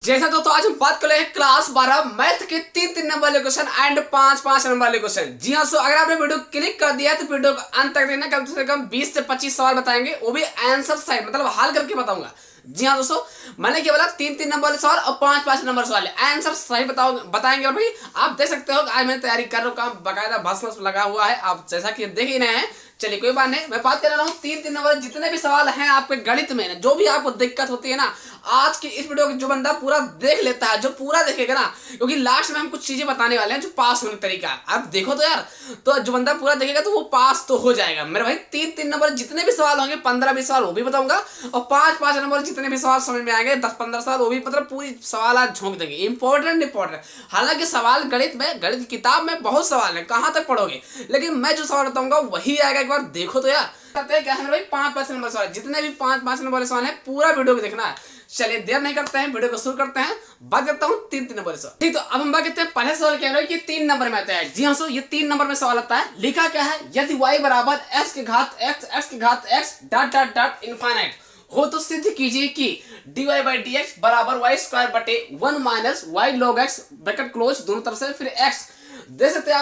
जैसा तो आज हम बात कर रहे हैं क्लास 12 मैथ के 3-3 नंबर वाले क्वेश्चन एंड 5-5 नंबर वाले क्वेश्चन। जी हाँ, सो अगर आपने वीडियो क्लिक कर दिया है तो वीडियो को अंत तक देखना। कम से कम 20 से 25 सवाल बताएंगे, वो भी आंसर साइड मतलब हल करके बताऊंगा। जी हाँ दोस्तों, मैंने क्या बोला 3-3 नंबर वाले सवाल और 5-5 नंबर सवाल आंसर सही बताएंगे। और भाई आप देख सकते हो आज मैं तैयारी कर रहा हूँ, बाकायदा भस्म लगा हुआ है, आप जैसा कि देख ही रहे हैं। चलिए कोई बात नहीं, मैं बात कर रहा हूँ 3-3 नंबर जितने भी सवाल हैं आपके गणित में, जो भी आपको दिक्कत होती है ना, आज की इस वीडियो को जो बंदा पूरा देख लेता है, जो पूरा देखेगा ना, क्योंकि लास्ट में हम कुछ चीजें बताने वाले हैं जो पास होने का तरीका है। आप देखो तो यार, तो जो बंदा पूरा देखेगा तो वो पास तो हो जाएगा मेरे भाई। 3-3 नंबर जितने भी सवाल होंगे, 15-20 सवाल वो भी बताऊंगा, और 5-5 नंबर जितने भी सवाल समझ में आएंगे, 10-15 सवाल वो भी, मतलब पूरी सवाल आज झोंक देंगे। इंपॉर्टेंट हालांकि सवाल गणित में, गणित की किताब में बहुत सवाल है, कहां तक पढ़ोगे, लेकिन मैं जो सवाल बताऊंगा वही आएगा। एक बार देखो तो यार, करते हैं क्या है भाई 5-5 नंबर सवाल, जितने भी 5-5 नंबर वाले सवाल हैं पूरा वीडियो को देखना है। चलिए देर नहीं करते हैं, वीडियो को शुरू करते हैं। बात करता हूँ 3-3 नंबर सवाल। ठीक, तो अब हम बात करते हैं पहले सवाल क्या है कि 3 नंबर में आता है। जी हाँ, सो ये 3 नंबर में सवाल आता है। लिखा क्या है, यदि y बराबर x की घात x dot dot dot infinite हो तो सिद्ध कीजिए कि dy बाई डी एक्स बराबर वाई स्क्वायर बटे 1 minus Y log X bracket close दोनों तरफ से फिर x। देख सकते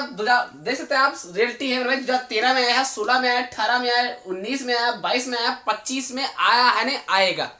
हैं आप रियलिटी है भाई। 2013 में आया है, 16 में आया, 18 में आया, 19 में आया, 22 में आया, 25 में आया है, नहीं आएगा।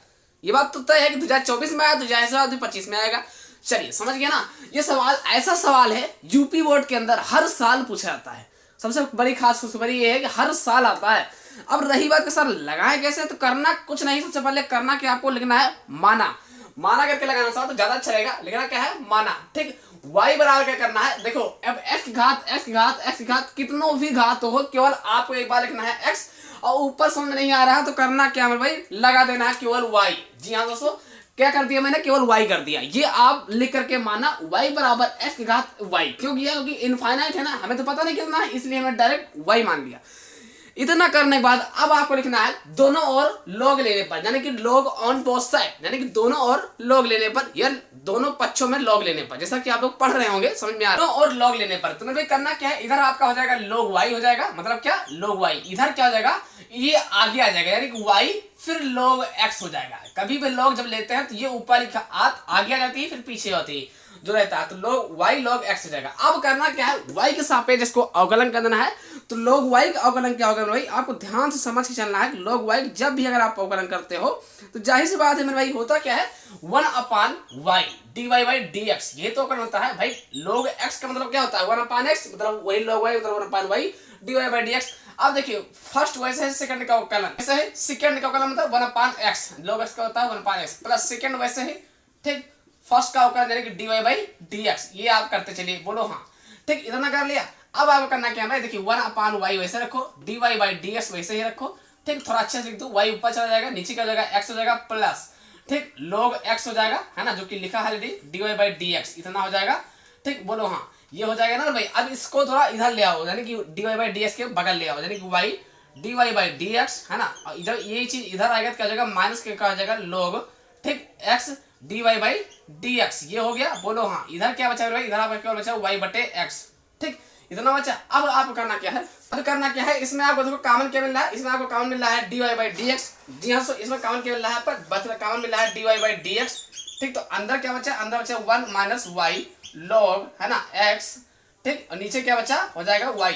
ये बात तो तय है कि 2024 में आया, 2025 में आएगा। चलिए समझ गया ना। ये सवाल ऐसा सवाल है यूपी बोर्ड के अंदर हर साल पूछा जाता है। सबसे बड़ी खास खुशखबरी ये है कि हर साल आता है। अब रही बात कि सर लगाए कैसे, तो करना कुछ नहीं, सबसे पहले करना कि आपको लिखना है माना करके लगाना सवाल तो ज्यादा अच्छा रहेगा। लिखना क्या है, माना। ठीक, y बराबर क्या करना है, देखो अब x की घात कितनों भी घात हो, केवल आपको एक बार लिखना है x, और ऊपर समझ में नहीं आ रहा है तो करना क्या है भाई, लगा देना है केवल y। जी हाँ दोस्तों, क्या कर दिया मैंने, केवल y कर दिया। ये आप लिख करके माना y बराबर x की घात y। क्यों किया, क्योंकि इनफाइनाइट है ना, हमें तो पता नहीं कितना है, इसलिए हमने डायरेक्ट y मान लिया। इतना करने के बाद अब आपको लिखना है दोनों ओर लॉग लेने पर, यानी कि लॉग ऑन बोथ साइड, यानी कि दोनों ओर लॉग लेने पर, या दोनों पक्षों में लॉग लेने पर, जैसा कि आप लोग पढ़ रहे होंगे समझ में आ रहा है। दोनों ओर लॉग लेने पर तो भाई करना क्या है, इधर आपका हो जाएगा लॉग y हो जाएगा, मतलब क्या लॉग y, इधर क्या हो जाएगा, ये आगे आ जाएगा, यानी कि y फिर log x हो जाएगा। कभी भी log जब लेते हैं तो ये ऊपर लिखा आगे आ जाती है, फिर पीछे होती है जो रहता है, तो log y log x हो जाएगा। अब करना क्या है, y के सापेक्ष इसको अवकलन कर देना है। तो log y का अवकलन क्या होगा भाई, आपको ध्यान से समझ के चलना है कि log y जब भी अगर आप अवकलन करते हो तो जाहिर सी बात है मेरे भाई, होता क्या है 1/y dy बाई dx, ये तो अवकलन होता है भाई। log x का मतलब क्या होता है 1/x, मतलब वही log y मतलब 1/y dy बाई dx। अब देखिए फर्स्ट वैसे है सेकंड का अवकलन, ऐसे है सेकंड का अवकलन मतलब 1/x, log x का होता है 1/x प्लस सेकंड वैसे है। ठीक, फर्स्ट का अवकलन यानी कि dy बाई dx, ये आप करते चलिए, बोलो हाँ। ठीक, इतना कर लिया। अब आपको करना क्या है, देखिए 1/y वैसे रखो, dy बाई dx वैसे ही रखो। ठीक, थोड़ा अच्छे से लिख दो, y ऊपर चला जाएगा, नीचे क्या हो जाएगा x हो जाएगा प्लस, ठीक log x हो जाएगा, है ना, जो कि लिखा है dy बाई dx, इतना हो जाएगा। ठीक, बोलो हाँ, ये हो जाएगा ना भाई। अब इसको थोड़ा इधर ले आओ, यानी कि dy बाई dx के बगल ले आओ, यानी कि y dy बाई dx, है ना, और इधर ये चीज इधर आएगा तो क्या हो जाएगा माइनस के क्या हो जाएगा log, ठीक x dy बाई dx, ये हो गया। बोलो हाँ, इधर क्या बचा भाई, इधर आपका केवल बचा y बटे x। ठीक, इतना बचा। अब आपको करना क्या है, इसमें आपको देखो कॉमन क्या मिल रहा है, इसमें आपको कॉमन मिल रहा है dy बाई dx। जी हाँ, सो इसमें कॉमन क्या मिल रहा है, पर बच कॉमन मिल रहा है dy बाई dx। ठीक, तो अंदर क्या बचा, अंदर बचा 1 माइनस वाई लॉग, है ना x। ठीक, और नीचे क्या बचा, हो जाएगा y,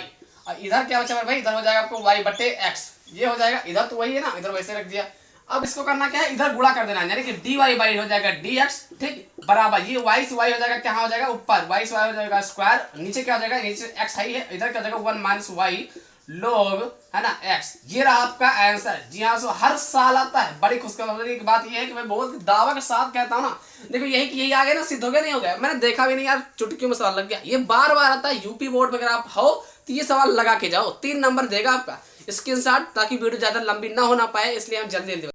और इधर क्या बचा भाई, इधर हो जाएगा आपको y बटे x, ये हो जाएगा। इधर तो वही है ना, इधर वैसे रख दिया। अब इसको करना क्या है, इधर गुणा कर देना, यानी कि dy बाई हो जाएगा dx। ठीक, बराबर ये y से y हो जाएगा, क्या हो जाएगा ऊपर y से y हो जाएगा स्क्वायर, नीचे क्या हो जाएगा, नीचे x है, इधर क्या हो जाएगा 1 माइनस वाई log, है ना x। ये रहा आपका आंसर। जी हाँ, सो हर साल आता है। बड़ी खुशखबरी की बात ये है कि मैं बहुत दावा के साथ कहता हूँ ना, देखो यही आ गया ना, सिद्ध हो गया नहीं हो गया, मैंने देखा भी नहीं यार, चुटकियों में सवाल लग गया। ये बार बार आता है यूपी बोर्ड में, अगर आप हो तो ये सवाल लगा के जाओ, 3 नंबर देगा आपका स्क्रीनशॉट, ताकि वीडियो ज्यादा लंबी ना होना पाए, इसलिए हम जल्दी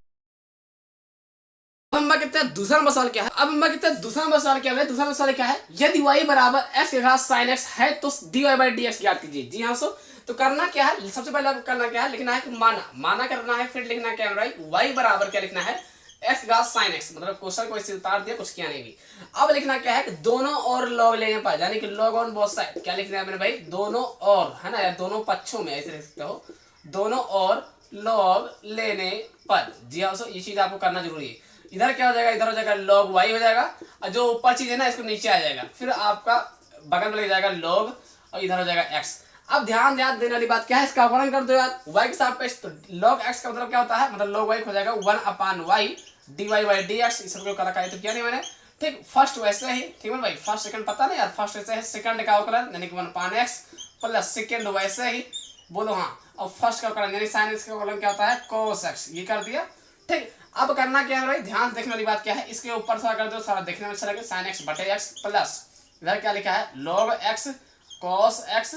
दूसरा मसला क्या है। अब हम कहते हैं दूसरा मसला क्या है, दूसरा मसला क्या है, यदि y बराबर x की घात sin x है तो dy बाई dx ज्ञात कीजिए। जी हाँ, सो तो करना क्या है, सबसे पहले आपको करना क्या है, लिखना है कि माना करना है, फिर लिखना क्या है भाई, y बराबर क्या लिखना है x की घात sin x, मतलब क्वेश्चन को इसे उतार दिया, कुछ किया नहीं भी। अब लिखना क्या है कि दोनों और लॉग लेने पर, यानी कि लॉग ऑन बोथ साइड, क्या लिखना है मेरे भाई, दोनों और, है ना, या दोनों पक्षों में ऐसे लिख सकते हो, दोनों और लॉग लेने पर। जी हाँ, सो ये चीज आपको करना जरूरी है। इधर क्या हो जाएगा, इधर हो जाएगा log y हो जाएगा, और जो ऊपर चीज है ना इसको नीचे आ जाएगा, फिर आपका बगल में लग जाएगा log, और इधर हो जाएगा x। अब ध्यान देने वाली बात क्या है, इसका अवकलन कर दो यार y के सापेक्ष, तो log x का मतलब क्या होता है, मतलब log y हो जाएगा 1/y dy by dx। इस सबको करा तो किया नहीं मैंने, ठीक। फर्स्ट वैसे ही, ठीक है भाई, फर्स्ट सेकंड पता नहीं यार, फर्स्ट वैसे है, सेकंड का अवकलन यानी कि 1/x प्लस सेकंड वैसे ही, बोलो हाँ, और फर्स्ट का अवकलन यानी sin x का अवकलन क्या होता है, cos x। ये कर दिया, ठीक। अब करना क्या है भाई, ध्यान देखने वाली बात क्या है, इसके ऊपर थोड़ा कर दो, सारा देखने में अच्छा लगे, sin x बटे x प्लस इधर क्या लिखा है log x cos x,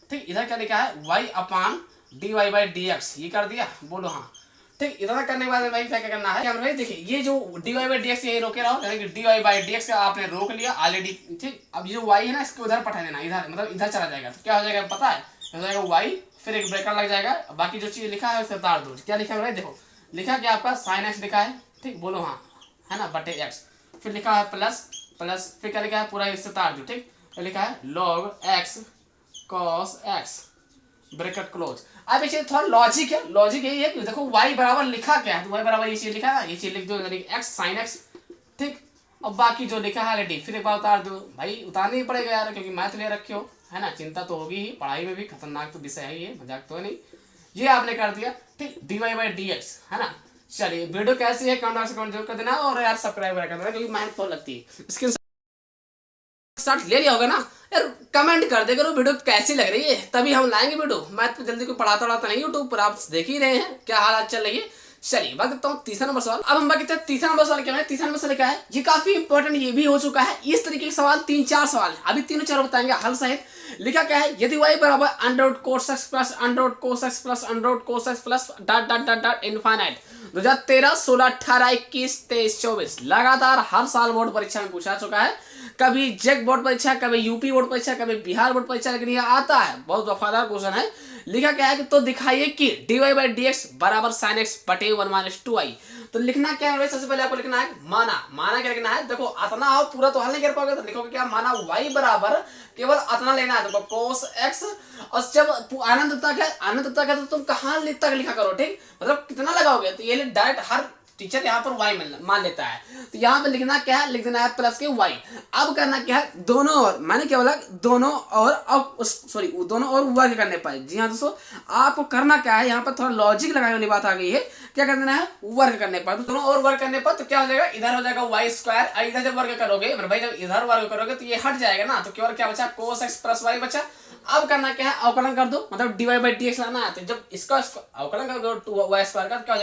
ठीक। इधर क्या लिखा है y/dy by dx। ये कर दिया, बोलो हाँ, ठीक। इतना करने के बाद भाई क्या करना है भाई, देखिए ये जो dy by dx यही रोके रहो, यानी कि dy by dx का आपने रोक लिया ऑलरेडी, ठीक। अब ये जो y है ना इसको उधर पठा देना, इधर मतलब इधर चला जाएगा, तो क्या हो जाएगा पता है, हो जाएगा y, फिर एक ब्रेकर लग जाएगा, बाकी जो चीज लिखा है उसे उतार दो। क्या लिखा है भाई, देखो लिखा क्या आपका sin x लिखा है, ठीक, बोलो हाँ, है ना, बटे x, फिर लिखा है प्लस प्लस, फिर क्या लिखा है पूरा इससे उतार दो, ठीक। तो लिखा है log x cos x bracket close. अब ये थोड़ा लॉजिक है, लॉजिक यही है कि देखो y बराबर लिखा क्या है, तो y बराबर ये चीज लिखा है ना, ये चीज लिख दो x sin x, ठीक। अब बाकी जो लिखा है ऑलरेडी फिर एक बार उतार दो भाई, उतारना ही पड़ेगा यार, क्योंकि मैथ ले रखे हो, है ना, चिंता तो होगी ही, पढ़ाई में भी खतरनाक तो विषय है ये, मजाक तो नहीं। ये आपने कर दिया, ठीक, dy by dx, है ना। चलिए वीडियो कैसी है कमेंट बॉक्स में कमेंट जरूर कर देना, और यार सब्सक्राइब कर देना, क्योंकि मेहनत बहुत लगती है। स्क्रीन शॉट ले लिया होगा ना यार, कमेंट कर दे करो वीडियो कैसी लग रही है, तभी हम लाएंगे वीडियो। मैं तो जल्दी कोई पढ़ाता नहीं यूट्यूब पर, आप देख ही रहे हैं क्या हालात चल रही है। चलिए बात करता हूँ तीसरा नंबर सवाल। अब हम बात करते हैं तीसरा नंबर सवाल क्या है, तीसरा नंबर सवाल लिखा है, ये काफी इंपॉर्टेंट ये भी हो चुका है, इस तरीके के सवाल 3-4 सवाल है, अभी तीनों चारों बताएंगे हल सहित। लिखा क्या है, यदि y बराबर √cos x plus √cos x plus √cos x plus dot dot dot dot infinite 2013, 16, 18, 21, 23, 24 लगातार हर साल बोर्ड परीक्षा में पूछा चुका है, कभी जेक बोर्ड परीक्षा, कभी यूपी बोर्ड परीक्षा, कभी बिहार बोर्ड परीक्षा, लेकिन यह आता है, बहुत वफादार क्वेश्चन है। लिखा क्या है कि तो दिखाइए कि dy by dx बराबर sin x बटे 1 - 2i। तो लिखना क्या है, सबसे पहले आपको लिखना है माना क्या लिखना है, देखो अतना हो पूरा तो हल नहीं कर पाओगे, तो लिखोगे क्या, माना y बराबर केवल अतना लेना है, तो cos x, और जब अनंत तक है तो तुम कहाँ तक लिखा करो, ठीक, मतलब कितना लगाओगे, तो ये डायरेक्ट हर टीचर यहाँ पर y मान लेता है, तो यहाँ पे लिखना क्या है, लिख देना है प्लस के y। अब करना क्या है, दोनों और, मैंने क्या बोला, दोनों और, अब सॉरी दोनों और वर्ग करने पाए। जी हाँ दोस्तों, आपको करना क्या है, यहाँ पर थोड़ा लॉजिक लगाने वाली बात आ गई है, क्या कर देना है, वर्ग करने पर, तो दोनों और वर्ग करने पर तो क्या हो जाएगा, इधर हो जाएगा y², इधर जब वर्ग करोगे भाई, जब इधर वर्ग करोगे तो ये हट जाएगा ना, तो केवल क्या बचा, cos x प्लस y बचा। अब करना क्या है, अवकलन कर दो, मतलब dy by dx लाना है, तो जब इसका अवकलन कर दो y² का, क्या हो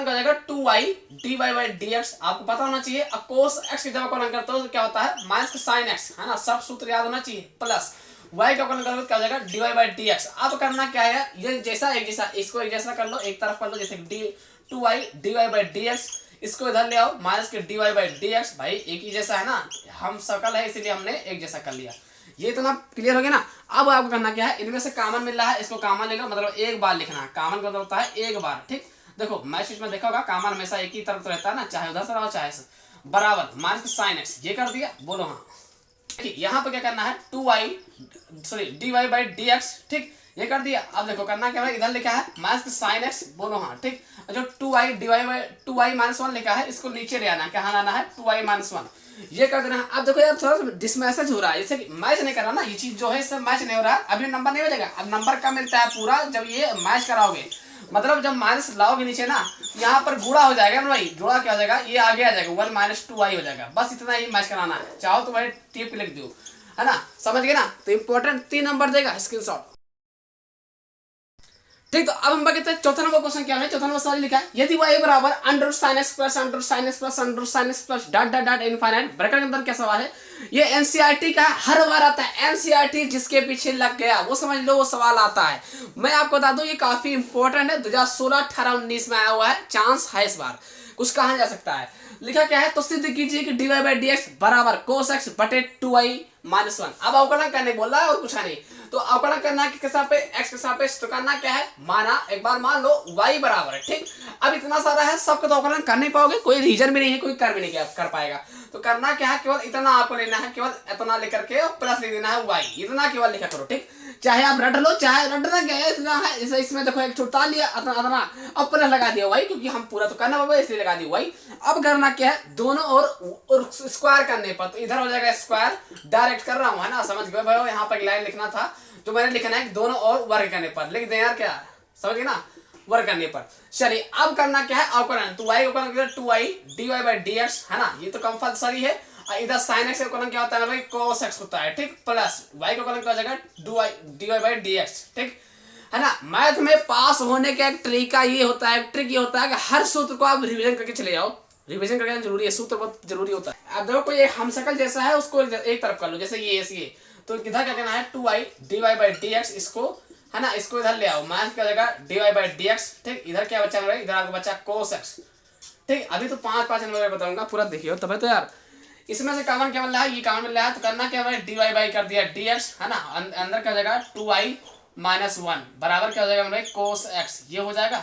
जाएगा 2y dy by dx। आपको पता होना चाहिए, cos x की जब अवकलन करते हो तो क्या होता है, माइनस sin x, है ना, सब सूत्र याद होना चाहिए, प्लस y का अवकलन करोगे क्या हो जाएगा dy by dx। अब करना क्या है, ये जैसा एक जैसा, इसको एक जैसा कर लो, एक तरफ कर लो, जैसे 2y dy by dx, इसको इधर ले आओ, माइनस के dy by dx, भाई एक ही जैसा है ना, हम सर्कल है इसीलिए हमने एक जैसा कर लिया। ये इतना क्लियर हो गया ना। अब आपको करना क्या है, इनमें से कॉमन मिल रहा है, इसको कॉमन ले लो, मतलब एक बार लिखना है, कॉमन का मतलब होता है एक बार, ठीक। देखो मैथ में देखा होगा, कॉमन हमेशा एक ही तरफ तो रहता है ना, चाहे उधर से रहो चाहे से, बराबर माइनस sin x, ये कर दिया, बोलो हाँ। यहाँ पे क्या करना है, dy by dx, ठीक, ये कर दिया। अब देखो करना क्या है, इधर लिखा है माइनस sin x, बोलो हाँ, ठीक। जो 2y - 1 लिखा है, इसको नीचे ले आना है, क्या लाना है, 2y - 1, ये कर देना है। अब देखो यार थोड़ा सा डिसमैसेज हो रहा है, जैसे मैच नहीं कर रहा ना, ये चीज जो है इससे मैच नहीं हो रहा है, अभी नंबर नहीं मिलेगा। अब नंबर कब मिलता है पूरा, जब ये मैच कराओगे, मतलब जब माइनस लाओगे नीचे ना, यहाँ पर गुणा हो जाएगा ना भाई, गुणा क्या हो जाएगा, ये आगे आ जाएगा 1 - 2i हो जाएगा, बस इतना ही मैच कराना है। चाहो तो भाई टिप लिख दो, है ना, समझ गए ना। तो इंपॉर्टेंट 3 नंबर देगा स्क्रीनशॉट, ठीक। तो अब हम बात करते हैं चौथा नंबर क्वेश्चन क्या है। चौथा नंबर सवाल लिखा है, यदि y बराबर √sin x plus √sin x plus √sin x plus dot dot dot infinite, bracket के अंदर क्या सवाल है, ये एनसीईआरटी का हर बार आता है, एनसीईआरटी जिसके पीछे लग गया वो समझ लो, वो सवाल आता है। मैं आपको बता दूं ये काफी इंपॉर्टेंट है, 2016, 18, 19 में आया हुआ है, चांस है इस बार, कुछ कहा जा सकता है। लिखा क्या है, तो सिद्ध कीजिए कि dy by dx बराबर cos x बटे 2i -1। अब अवकलन करने बोल रहा है और कुछ नहीं, तो अवकलन करना है किसके सापेक्ष, x के सापेक्ष। तो करना क्या है, माना एक बार मान लो y बराबर है, ठीक। अब इतना सारा है, सबको तो अवकलन कर नहीं पाओगे, कोई रीजन भी नहीं है, कोई कर भी नहीं कर पाएगा। तो करना क्या है, केवल इतना आपको लेना है, केवल इतना लेकर के प्लस लिख देना है y, इतना केवल लिखा करो, ठीक। चाहे आप रट लो, चाहे रटना क्या है, इतना है। इसमें देखो एक छोटा लिया इतना, अब प्लस लगा दिया y, क्योंकि हम पूरा तो करना पाएगा इसलिए लगा दिया y। अब करना क्या है, दोनों और स्क्वायर करने पर, तो इधर हो जाएगा स्क्वायर, डायरेक्ट कर रहा हूँ है ना, समझ गए भाई। यहाँ पर एक लाइन लिखना था, जो मैंने लिखना है दोनों और वर्ग करने पर, लिख दे यार, क्या समझ गए ना, वर्ग करने पर। चलिए अब करना क्या है, अवकलन। तो y का अवकलन 2y dy/dx है ना, ये तो कंपल्सरी है। इधर sin x का अवकलन क्या होता है भाई, cos x होता है, ठीक, प्लस y का अवकलन क्या हो जाएगा, dy/dx, ठीक है ना। मैथ में पास होने का एक तरीका ये होता है, ट्रिक ये होता है कि हर सूत्र को आप रिवीजन करके चले जाओ। रिवीजन करना जरूरी है, सूत्र बहुत जरूरी होता है। अब देखो कोई एक हमशक्ल जैसा है, उसको एक तरफ कर लो, जैसे ये तो इधर क्या करना है, 2y dy/dx, इसको है ना, इसको इधर ले आओ, माइनस क्या हो जाएगा dy/dx, ठीक। इधर क्या बचा, इधर आपको बचा cos x, ठीक। अभी तो 5 नंबर बताऊंगा, पूरा देखियो तब तो यार। इसमें से कॉमन क्या मिल रहा है, ये कॉमन मिल रहा है, तो करना क्या है, dy कर दिया dx है ना, अंदर क्या हो जाएगा 2y - 1 बराबर क्या हो जाएगा भाई, cos x, ये हो जाएगा,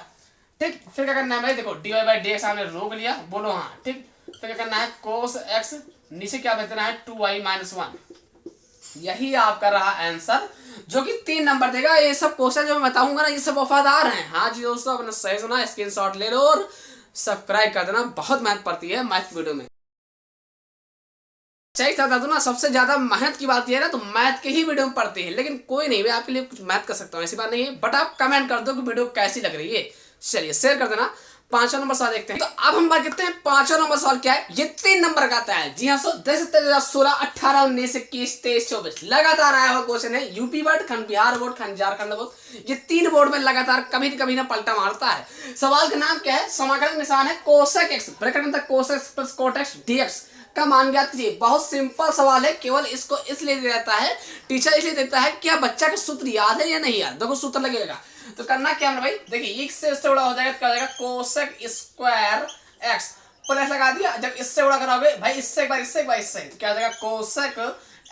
ठीक। फिर क्या करना है भाई, देखो dy/dx हमने रोक लिया, बोलो हाँ, ठीक। फिर क्या करना है, cos x, नीचे क्या भेजना है 2y - 1, यही आपका रहा आंसर, जो कि 3 नंबर देगा। ये सब क्वेश्चन जो मैं बताऊंगा ना, ये सब वफादार हैं। हाँ जी दोस्तों, अपना सही सुना, स्क्रीनशॉट ले लो और सब्सक्राइब कर देना, बहुत मेहनत पड़ती है मैथ वीडियो में। सही बता दूं ना, सबसे ज्यादा मेहनत की बात यह है ना, तो मैथ के ही वीडियो में पढ़ती है, लेकिन कोई नहीं, मैं आपके लिए कुछ मैथ कर सकता हूँ, ऐसी बात नहीं है। बट आप कमेंट कर दो कि वीडियो कैसी लग रही है। चलिए शेयर कर देना। 5वां नंबर सवाल देखते हैं। तो अब हम बात करते हैं 5वां नंबर सवाल क्या है, ये 3 नंबर का आता है। जी हाँ, 2016, 18, 19, 21, 23, 24 लगातार आया हुआ क्वेश्चन है। यूपी बोर्ड, खंड बिहार बोर्ड, खंड झारखंड बोर्ड, ये 3 बोर्ड में लगातार कभी न कभी ना पलटा मारता है। सवाल का नाम क्या है, समाकलन निशान है कोसेक एक्स, ब्रैकेट में cos X plus cot X DX का मान ज्ञात कीजिए। बहुत सिंपल सवाल है, केवल इसको इसलिए दिया जाता है, टीचर इसलिए देता है क्या बच्चा का सूत्र याद है या नहीं याद। देखो सूत्र लगेगा, तो करना क्या है भाई, देखिए इससे इससे बड़ा हो जाएगा, क्या हो जाएगा कोसेक स्क्वायर एक्स, प्लस लगा दिया। जब इससे बड़ा कराओगे भाई, इससे एक बार इससे एक बार इससे, तो क्या हो जाएगा cosec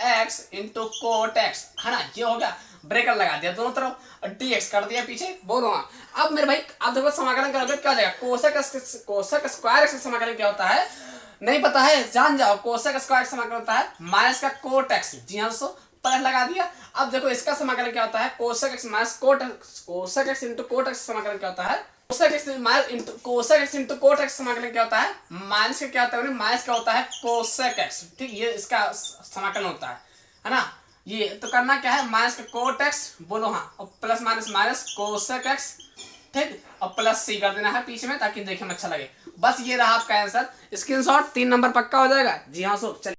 x into cot x है ना, ये हो गया। ब्रेकर लगा दिया दोनों तरफ, और dx कर दिया पीछे, बोलो हाँ। अब मेरे भाई आप देखो समाकलन करोगे, क्या हो जाएगा कोसेक स्क्वायर एक्स का समाकलन क्या होता है, नहीं पता है, जान जाओ। कोसेक स्क्वायर समाकलन होता है माइनस का कोट एक्स, जी हाँ दोस्तों, प्लस लगा दिया। अब देखो इसका समाकलन क्या होता है, cosec x minus cot x, cosec x into cot x समाकलन क्या होता है, cosec x into cot x समाकलन क्या होता है, माइनस का क्या होता है, माइनस का होता है कोसेक एक्स, ठीक। ये इसका समाकलन होता है ना। ये तो करना क्या है, माइनस का कोट एक्स, बोलो हाँ, और plus minus minus cosec x, ठीक, और प्लस सी कर देना है पीछे में, ताकि देखने में अच्छा लगे। बस ये रहा आपका आंसर, स्क्रीनशॉट 3 नंबर पक्का हो जाएगा। जी हाँ सो चलिए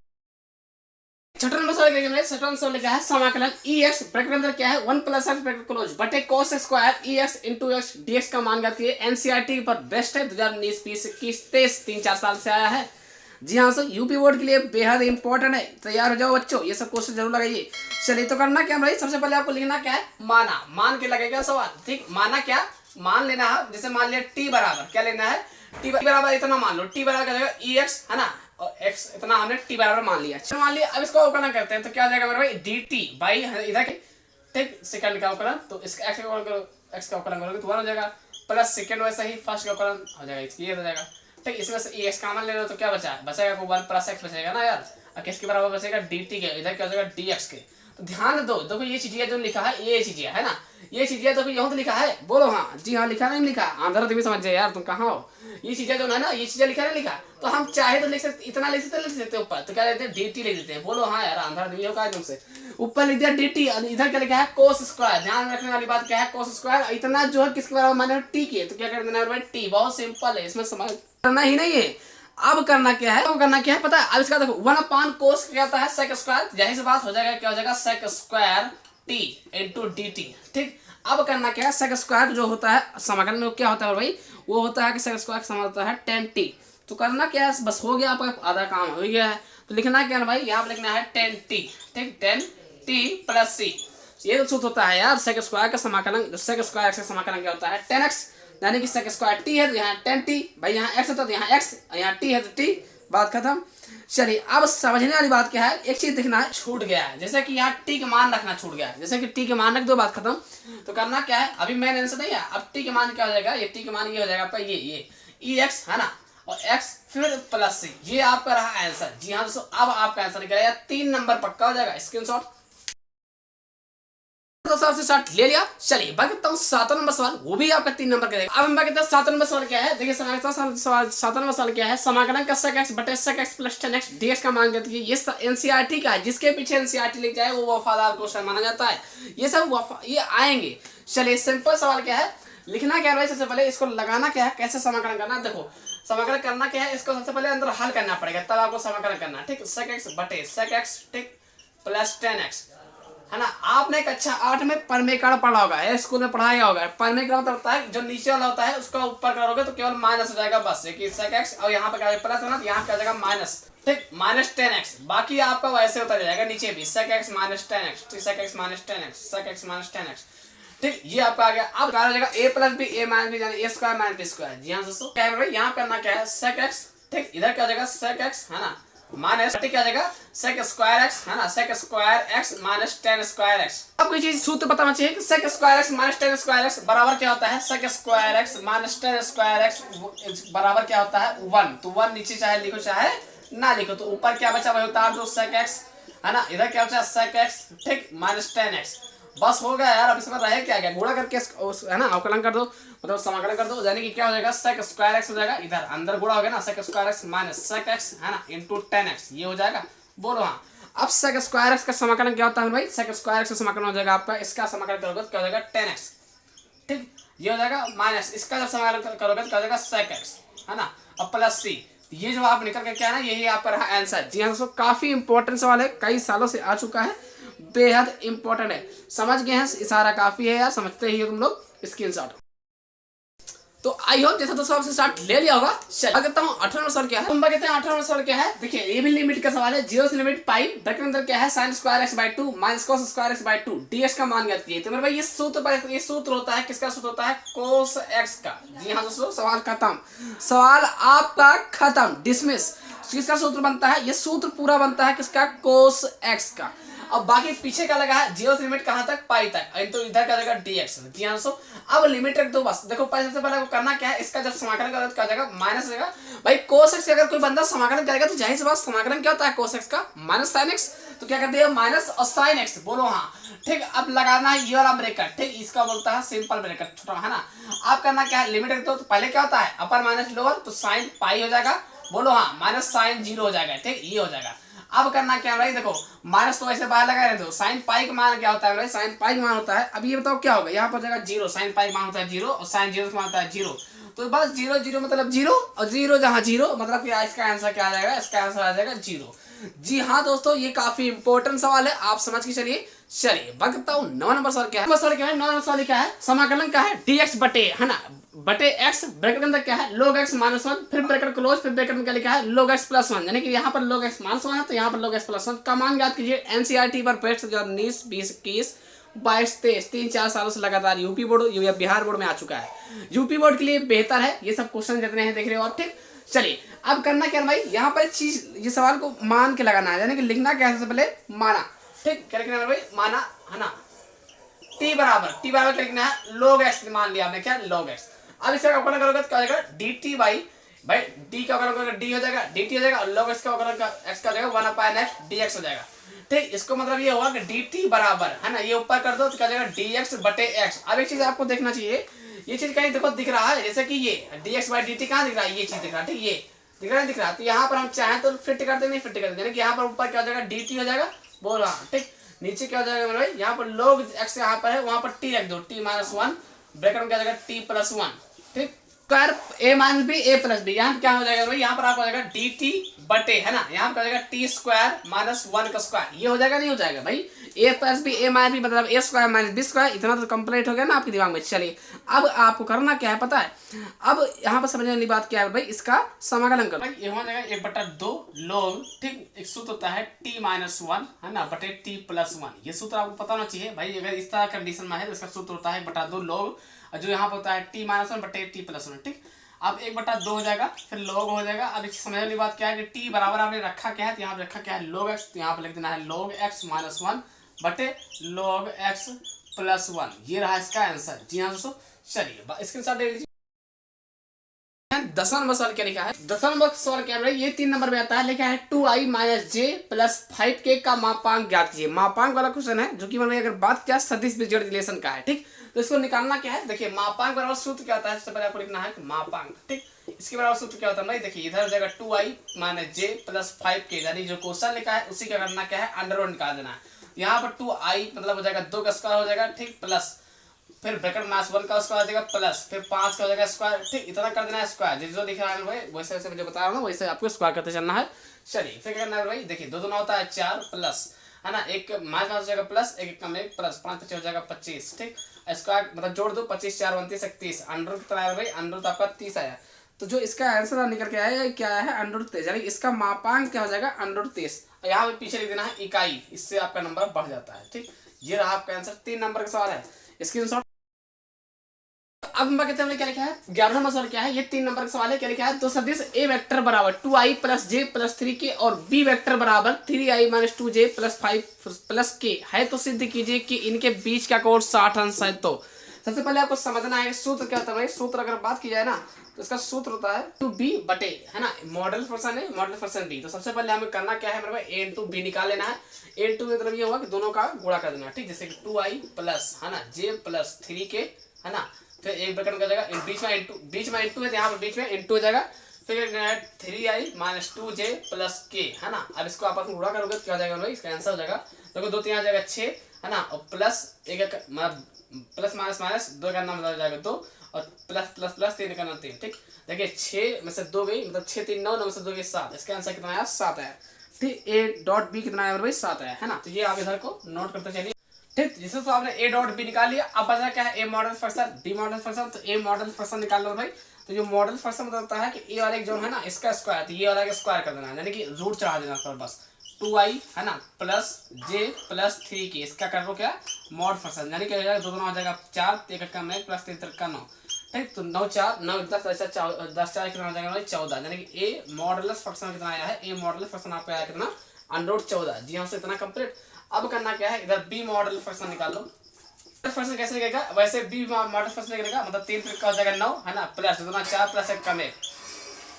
6 नंबर सवाल, 6 नंबर लिखा है समाकलन ex ब्रैकेट अंदर क्या है 1 + x ब्रैकेट क्लोज बटे cos square ex into x dx का मान ज्ञात कीजिए। एनसीईआरटी पर बेस्ट है, 2019, 20, 21, 23 3-4 साल से आया है। जी हाँ सर, यूपी बोर्ड के लिए बेहद इंपॉर्टेंट है, तैयार हो जाओ बच्चों, ये सब क्वेश्चन जरूर लगाइए। चलिए तो करना क्या भाई, सबसे पहले आपको लिखना क्या है, माना, मान के लगेगा सवाल, ठीक। माना क्या, मान लेना है, जैसे मान लिया t बराबर क्या लेना है, t बराबर इतना मान लो, t बराबर क्या जाएगा ex है ना, और x इतना हमने t बराबर मान लिया। चलो मान लिया, अब इसको अवकलन करते हैं, तो क्या हो जाएगा मेरे भाई dt बाई इधर के, ठीक, सेकंड का अवकलन, तो इसका x का अवकलन करोगे तो 1 हो जाएगा, प्लस सेकंड वैसे ही फर्स्ट का अवकलन हो जाएगा, ये हो जाएगा, ठीक। इसमें से ex कॉमन ले लो तो क्या बचेगा 1 + x बचेगा ना यार, और किसके बराबर बचेगा dt के, इधर क्या हो जाएगा dx के। तो ध्यान दो, देखो ये चीजें जो लिखा है, ये चीजें है ना, ये चीजें देखो यहाँ तो लिखा है, बोलो हाँ, जी हाँ लिखा नहीं लिखा, आंध्र भी समझ जाए यार, तुम कहाँ हो। ये चीजें जो है ना, ये चीजें लिखा नहीं लिखा, तो हम चाहे तो लिख सकते, इतना लिख सकते ऊपर, तो क्या लिखते हैं dt लिख देते हैं, बोलो हाँ यार, आंध्र भी होगा तुमसे। ऊपर लिख दिया dt, इधर क्या लिखा है cos स्क्वायर, ध्यान रखने वाली बात क्या है, cos स्क्वायर इतना जो है किसके बराबर माने t के, तो क्या कर देना है t, बहुत सिंपल है, इसमें समझ करना ही नहीं है। अब करना क्या है, अब करना क्या है पता है, अब इसका देखो 1/cos क्या होता है sec स्क्वायर, जाहिर सी बात हो जाएगा, क्या हो जाएगा sec square t into dt, ठीक। अब करना क्या है, sec स्क्वायर जो होता है समाकलन में क्या होता है भाई, वो होता है कि sec स्क्वायर का समान होता है tan t। तो करना क्या है, बस हो गया आपका आधा काम हो गया है। तो लिखना क्या है भाई, यहाँ पे लिखना है tan t, ठीक, tan t + c, ये तो सूत्र होता है यार sec स्क्वायर का समाकलन, sec स्क्वायर का समाकलन क्या होता है tan x, यानी कि sec स्क्वायर t है तो यहाँ tan t, भाई यहाँ x होता है तो यहाँ x, यहाँ t है तो t बात खत्म। चलिए अब समझने वाली बात क्या है, एक चीज देखना है, छूट गया है, जैसे कि यहाँ टी के मान रखना छूट गया है, जैसे कि टी के मान रख दो, बात खत्म। तो करना क्या है, अभी मेन आंसर नहीं है, अब टी के मान क्या हो जाएगा, ये टी के मान ये हो जाएगा आपका ये ई एक्स है ना, और एक्स फिर प्लस सी, ये आपका रहा आंसर। जी हाँ दोस्तों, अब आपका आंसर निकल आया 3 नंबर पक्का हो जाएगा, स्क्रीनशॉट तो सबसे शॉर्ट ले लिया। चलिए बात करता हूँ 7 नंबर सवाल, वो भी आपका 3 नंबर का। अब हम बात करते हैं 7 नंबर सवाल क्या है। देखिए सवाल 7 नंबर सवाल क्या है, समाकलन का sec x बटे sec x plus 10x dx का मान करती है। ये एनसीईआरटी का है, जिसके पीछे एनसीईआरटी लिख जाए वो वफादार क्वेश्चन माना जाता है। ये सब ये आएंगे। चलिए सिंपल सवाल क्या है, लिखना क्या है, सबसे पहले इसको लगाना क्या है, कैसे समाकलन करना। देखो समाकलन करना क्या है, इसको सबसे पहले अंदर हल करना पड़ेगा, तब आपको समाकलन करना, ठीक। sec x बटे sec x ठीक प्लस 10x है ना। आपने कक्षा 8 में परमेकरण पढ़ा होगा, स्कूल में पढ़ाया होगा। परमेकरण मतलब होता है जो नीचे वाला होता है उसका ऊपर करोगे तो केवल माइनस हो जाएगा बस, कि sec x और यहाँ पर क्या प्लस है ना, तो यहाँ क्या हो जाएगा माइनस, ठीक माइनस 10x। बाकी आपका वैसे होता जाएगा नीचे भी sec x minus 10x, sec x minus 10x, sec x minus 10x, ठीक। ये आपका आ गया। अब क्या हो जाएगा a plus b, a minus b यानी a square minus b square. जी हाँ दोस्तों, क्या है यहाँ करना क्या है, sec x ठीक, इधर क्या हो जाएगा sec x है ना, माइनस क्या आ जाएगा sec स्क्वायर x है ना, sec square x minus 10 square x। अब कोई चीज सूत्र पता होना चाहिए कि sec square x minus 10 square x बराबर क्या होता है, sec square x minus 10 square x बराबर क्या होता है 1। तो 1 नीचे चाहे लिखो चाहे ना लिखो, तो ऊपर क्या बचा वही उतार दो sec x है ना, इधर क्या बचा sec x ठीक माइनस 10x। बस हो गया यार। अब इसमें रहे क्या गया, गुणा करके है ना अवकलन कर दो, मतलब समाकलन कर दो, यानी कि क्या हो जाएगा sec स्क्वायर x हो जाएगा, इधर अंदर गुणा हो गया ना sec square x minus sec x है ना इंटू 10x, ये हो जाएगा। बोलो हाँ। अब sec स्क्वायर x का समाकलन क्या होता है भाई, sec स्क्वायर x का समाकलन हो जाएगा आपका, इसका समाकलन करोगे तो क्या हो जाएगा 10x ठीक, ये हो जाएगा माइनस इसका जब समाकलन करोगे तो क्या हो जाएगा sec x है ना, और प्लस c। ये जो आप निकल के क्या है ना, यही आपका रहा आंसर। जी हाँ दोस्तों, काफी इंपॉर्टेंट सवाल है, कई सालों से आ चुका है, बेहद इंपॉर्टेंट है। समझ गए हैं, इशारा काफी है यार, समझते ही हो तुम लोग। स्क्रीनशॉट तो आई होप जैसा दोस्तों आपसे स्टार्ट ले लिया होगा। चलिए कहता हूँ 18 नंबर सवाल क्या है, हम कहते हैं 18 नंबर सवाल क्या है। देखिए ये भी लिमिट का सवाल है, 0 से लिमिट पाई ब्रैकेट अंदर क्या है sin square x by 2 minus cos square x by 2 dx का मान ज्ञात कीजिए। तो मेरे भाई ये सूत्र होता है, किसका सूत्र होता है, cos x का। जी हाँ दोस्तों, सवाल खत्म, सवाल आपका खत्म, डिसमिस। किसका सूत्र बनता है, ये सूत्र पूरा बनता है किसका, cos x का। अब बाकी पीछे का लगा है 0 से लिमिट कहां तक, पाई तक, तो इधर का जाएगा dx। जी हाँ दोस्तों, अब लिमिट रख दो बस। देखो सबसे पहले करना क्या है, इसका जब समाकलन करोगे तो क्या जाएगा माइनस हो जाएगा। भाई cos x का अगर कोई बंदा समाकलन करेगा तो जाहिर सी बात समाकलन क्या होता है cos x का, माइनस sin x। तो क्या करते हैं माइनस और sin x, बोलो हाँ ठीक। अब लगाना है ये वाला ब्रैकेट, ठीक, इसका बोलता है सिंपल ब्रैकेट छोटा है ना। आप करना क्या है, लिमिट रख दो, तो पहले क्या होता है अपर माइनस लोअर, तो sin पाई हो जाएगा, बोलो हाँ माइनस sin 0 हो जाएगा, ठीक ये हो जाएगा। अब करना क्या है भाई, देखो माइनस तो ऐसे बाहर लगा रहे, साइन पाई का मान क्या होता है भाई, साइन पाई का मान होता है, अब ये बताओ क्या होगा, यहाँ पर जाएगा 0, साइन पाई का मान होता है 0 और साइन 0 का मान होता है 0। तो बस 0 0 मतलब 0 और 0 जहाँ 0 मतलब कि इसका आंसर क्या आ जाएगा, इसका आंसर आ जाएगा 0। जी हाँ दोस्तों, ये काफी इंपॉर्टेंट सवाल है, आप समझ के चलिए। चलिए बात करता हूँ 9 नंबर सवाल क्या है। 9 नंबर सवाल क्या है, समाकलन का है dx बटे है ना बटे x ब्रैकेट के अंदर क्या है log x माइनस 1, फिर ब्रैकेट क्लोज, फिर ब्रैकेट में क्या लिखा है log x प्लस 1, यानी कि यहाँ पर log x माइनस 1 है तो यहाँ पर log x प्लस 1 का मान याद कीजिए। एनसीईआरटी पर पेस्ट 2019 20 21 22 23 3-4 सालों से लगातार यूपी बोर्ड या बिहार बोर्ड में आ चुका है। यूपी बोर्ड के लिए बेहतर है ये सब क्वेश्चन जितने हैं देख रहे हो आप, ठीक। चलिए अब करना क्या भाई, यहाँ पर चीज ये सवाल को मान के लगाना है, यानी कि लिखना क्या है, सबसे पहले माना, ठीक क्या लिखना है भाई, माना है ना t बराबर क्या लिखना है log x, मान लिया आपने क्या log x। अब इसका अवकलन करोगे तो क्या हो जाएगा dt भाई d का अवकलन करोगे d हो जाएगा, dt हो जाएगा, और log x का अवकलन का x का हो जाएगा 1/x dx हो जाएगा, ठीक। इसको मतलब ये होगा कि dt बराबर है ना, ये ऊपर कर दो तो क्या हो जाएगा dx बटे x। अब एक चीज आपको देखना चाहिए, ये चीज कहीं देखो दिख रहा है, जैसे कि ये dx बाई dt कहाँ दिख रहा है, ये चीज दिख रहा है, ठीक, ये दिख रहा है दिख रहा है। तो यहाँ पर हम चाहें तो फिट कर देंगे, नहीं फिट कर देंगे, यानी कि यहाँ पर ऊपर क्या हो जाएगा dt हो जाएगा, बोल रहा ठीक। नीचे क्या हो जाएगा भाई, यहाँ पर log x यहाँ पर है, वहां पर t रख दो, t माइनस 1 ब्रैकेट में क्या हो जाएगा t प्लस 1, ठीक। Square a minus b a plus b, यहाँ क्या हो जाएगा भाई, यहाँ पर आपको हो जाएगा dt बटे है ना, यहाँ पर हो जाएगा t स्क्वायर माइनस 1 का स्क्वायर, ये हो जाएगा नहीं हो जाएगा भाई, a plus b a minus b मतलब a square minus b square. इतना तो कंप्लीट हो गया ना आपके दिमाग में। चलिए अब आपको करना क्या है पता है, अब यहाँ पर समझने वाली बात क्या है भाई, इसका समाकलन करो, ये हो जाएगा 1/2 log, ठीक। एक सूत्र होता है t माइनस 1 है ना बटे t प्लस 1, ये सूत्र आपको पता होना चाहिए भाई। अगर इस तरह कंडीशन में है तो इसका सूत्र होता है 1/2 log, और जो यहाँ पर होता है t माइनस 1 बटे t प्लस 1, ठीक। अब 1/2 हो जाएगा, फिर log हो जाएगा। अब इसकी समझने वाली बात क्या है कि t बराबर आपने रखा क्या है, तो यहाँ पे रखा क्या है log x, तो यहाँ पे लिख देना है log x माइनस 1 बटे log x प्लस 1। ये रहा इसका आंसर। जी हाँ दोस्तों, चलिए स्क्रीनशॉट ले लीजिए। 10वां नंबर सवाल क्या लिखा है, 10वां नंबर सवाल क्या है, ये 3 नंबर में आता है, लिखा है 2i माइनस जे प्लस 5k का मापांक ज्ञात कीजिए। मापांक वाला क्वेश्चन है जो कि मतलब अगर बात क्या सदिश बीजगणित रिलेशन का है, ठीक। तो इसको निकालना क्या है, देखिए मापांक बराबर सूत्र क्या होता है, सबसे पहले आपको लिखना है मापांक, ठीक। इसके बराबर सूत्र क्या होता है भाई, देखिए इधर हो जाएगा 2i माइनस जे प्लस 5k, यानी जो क्वेश्चन लिखा है उसी का करना क्या है, अंडर रूट निकाल देना है। यहाँ पर 2i मतलब हो जाएगा 2 का स्क्वायर हो जाएगा, ठीक, प्लस फिर ब्रैकेट माइनस 1 का स्क्वायर हो जाएगा प्लस फिर 5 का हो जाएगा स्क्वायर, ठीक। इतना कर देना है स्क्वायर, जो दिख रहा है भाई वैसे वैसे मुझे बता रहा हूँ वैसे आपको स्क्वायर करते चलना है। चलिए फिर क्या करना है भाई, देखिए 2 दूना होता है 4 प्लस, है ना, एक माइनस हो जाएगा प्लस, एक कम एक प्लस, 5 5 हो जाएगा 25, ठीक। स्क्वायर मतलब जोड़ दो, 25 4 29 31, अंडर रूट कितना आया भाई, अंडर रूट आपका 30 आया। तो जो इसका आंसर निकल के आया क्या है, अंडर रूट 23, यानी इसका मापांक क्या हो जाएगा, अंडर रूट 23। यहाँ पे पीछे लिख देना है इकाई, इससे आपका नंबर बढ़ जाता है, ठीक। ये रहा आपका आंसर। 3 नंबर का सवाल है, स्क्रीनशॉट। अब हम कहते हैं क्या लिखा है, 11वां नंबर सवाल क्या है, ये 3 नंबर का सवाल है। क्या लिखा है, तो सदिश ए वेक्टर बराबर 2i प्लस जे प्लस 3k और बी वेक्टर बराबर 3i minus 2j plus 5 plus k है, तो सिद्ध कीजिए कि इनके बीच का कोण 60 अंश है। तो सबसे पहले आपको समझना है सूत्र क्या होता है। सूत्र अगर बात की जाए ना तो इसका सूत्र होता है 2b बटे, है ना, मॉडल फंक्शन है, मॉडल फंक्शन b। तो सबसे पहले हमें करना क्या है, मेरे भाई a इंटू बी निकाल लेना है। a इंटू मतलब ये होगा कि दोनों का गुणा कर देना, ठीक। जैसे कि 2i प्लस, है ना, j प्लस 3k, है ना, फिर एक ब्रैकेट में जाएगा बीच में इंटू है, यहाँ पर बीच में इंटू हो जाएगा, फिर 3i minus 2j plus k, है ना। अब इसको आपस में गुणा करोगे तो क्या हो जाएगा भाई, इसका आंसर हो जाएगा, देखो 2 3 आ जाएगा 6, है ना, और प्लस एक प्लस माइनस माइनस 2 का नाम हो जाएगा 2 और प्लस प्लस प्लस 3 का नाम 3, ठीक। देखिए 6 में से 2 गई, मतलब 6 3 9 9 में से 2 गई 7, इसका आंसर कितना आया, 7 आया, ठीक। a डॉट बी कितना आया भाई, 7 आया, है ना। तो ये आप इधर को नोट करते चलिए, ठीक। जिससे तो आपने a डॉट बी निकाल लिया। अब बचा क्या है, a model function b model function. तो a मॉडल फंक्शन निकाल लो भाई। तो जो मॉडल फंक्शन बताता है कि a वाले जो है ना इसका स्क्वायर, तो ये वाला का स्क्वायर कर देना, यानी कि रूट चढ़ा देना पर बस 2i, है ना, प्लस j प्लस 3k, इसका कर लो क्या, मॉड फंक्शन, यानी कि हो जाएगा 2 2 हो जाएगा 4 1 का 9 प्लस 3 का 9, ठीक। तो 9 4 9 10 10 4 कितना हो जाएगा भाई 14, यानी कि a मॉडुलस फंक्शन कितना आया है, a मॉडुलस फंक्शन आप पे आया कितना, अंडर रूट 14। जी हाँ, से इतना कंप्लीट। अब करना क्या है, इधर b मॉडल फंक्शन निकाल लो। फंक्शन कैसे निकलेगा, वैसे b मॉडल फंक्शन निकलेगा, मतलब 3 3 का हो जाएगा 9, है ना, प्लस 2 4 प्लस 1 का 1,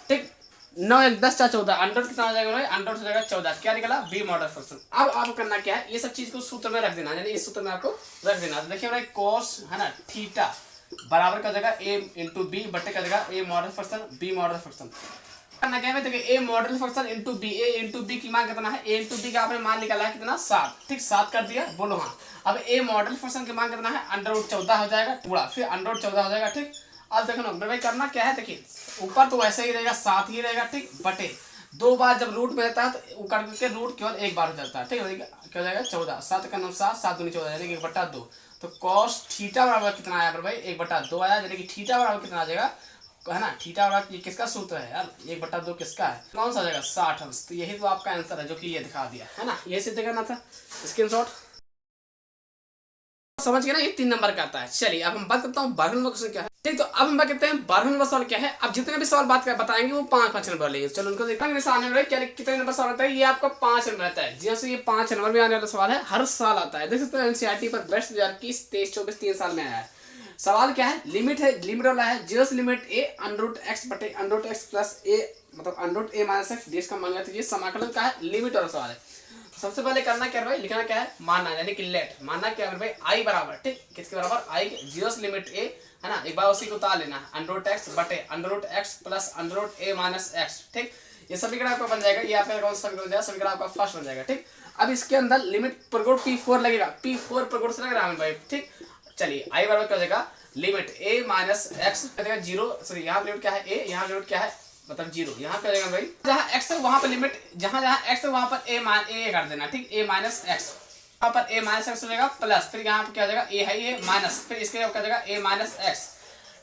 ठीक। 9 1 10 4 14, अंडर कितना हो जाएगा भाई, अंडर हो जाएगा 14, क्या निकला, बी मॉडल फंक्शन। अब आपको करना क्या है, ये सब चीज को सूत्र में रख देना, यानी इस सूत्र में आपको रख देना। तो देखिए भाई cos, है ना, थीटा बराबर का जगह a इंटू बी बटे का जगह a model function b model function. करना क्या है, देखिए a model function into B, a into B की मान कितना है, a इंटू बी का आपने मान निकाला है कितना, 7, ठीक। 7 कर दिया, बोलो हाँ। अब a मॉडल फंक्शन की मान कितना है, अंडर रूट 14 हो जाएगा पूरा, फिर अंडर रूट 14 हो जाएगा, ठीक। अब देखो ना भाई करना क्या है, देखिए ऊपर तो वैसे ही रहेगा 7 ही रहेगा, ठीक, बटे 2 बार जब रूट में रहता है तो करके रूट केवल एक बार हो जाता है, ठीक। क्या हो जाएगा 14, 7 का नाम 7 7 दूनी 14, यानी कि 1/2। तो cos थीटा बराबर कितना आया भाई, 1/2 आया, यानी कि थीटा बराबर कितना आ जाएगा, है ना, थीटा बराबर ये किसका सूत्र है यार, 1/2 किसका है, कौन सा आ जाएगा, 60 अंश। तो यही तो आपका आंसर है जो कि ये दिखा दिया, है ना, ये सिद्ध करना था। स्क्रीनशॉट समझ गए ना, ये 3 नंबर का आता है। चलिए अब हम बात करता हूँ 12वें नंबर क्वेश्चन क्या है, ठीक। तो अब हम बात करते हैं 12वें नंबर सवाल क्या है। अब जितने भी सवाल बात कर बताएंगे वो 5 नंबर लेंगे। चलो उनको देखते हैं निशान है क्या, कितने नंबर सवाल आता है, ये आपका 5 नंबर रहता है। जैसे ये 5 नंबर में आने वाला सवाल है, हर साल आता है, देख सकते हैं एनसीईआरटी पर बेस्ट 2021 23 24 3 साल में आया है। सवाल क्या है, लिमिट है, लिमिट वाला है, जीरो से limit a under root x बटे under root x plus a, मतलब under root a minus x ds का मान लिया। तो ये समाकलन का है, लिमिट वाला सवाल है। सबसे पहले करना क्या है भाई, लिखना क्या है, मानना, यानी कि लेट, मानना क्या है भाई, i बराबर, ठीक, किसके बराबर, i जीरो से लिमिट a, है ना, एक बार उसी को उतार लेना, अंडर रूट x बटे under root x plus under root a minus x, ठीक। ये समीकरण आपका बन जाएगा, ये आपका कौन सा समीकरण, समीकरण आपका फर्स्ट बन जाएगा, ठीक। अब इसके अंदर लिमिट प्रगुण p4 लगेगा, p4 प्रगुण से लग रहा है भाई, ठीक। चलिए i बराबर क्या हो जाएगा, limit a minus x zero, sorry यहाँ लिमिट क्या है a, यहाँ लिमिट क्या है, मतलब 0, यहाँ पे जाएगा भाई जहाँ x है वहाँ पर लिमिट, जहाँ जहाँ x है वहाँ पर a कर देना, ठीक, a माइनस एक्स, वहाँ पर a माइनस एक्स हो जाएगा प्लस, फिर यहाँ पर क्या हो जाएगा a है ये माइनस, फिर इसके क्या जाएगा a माइनस एक्स,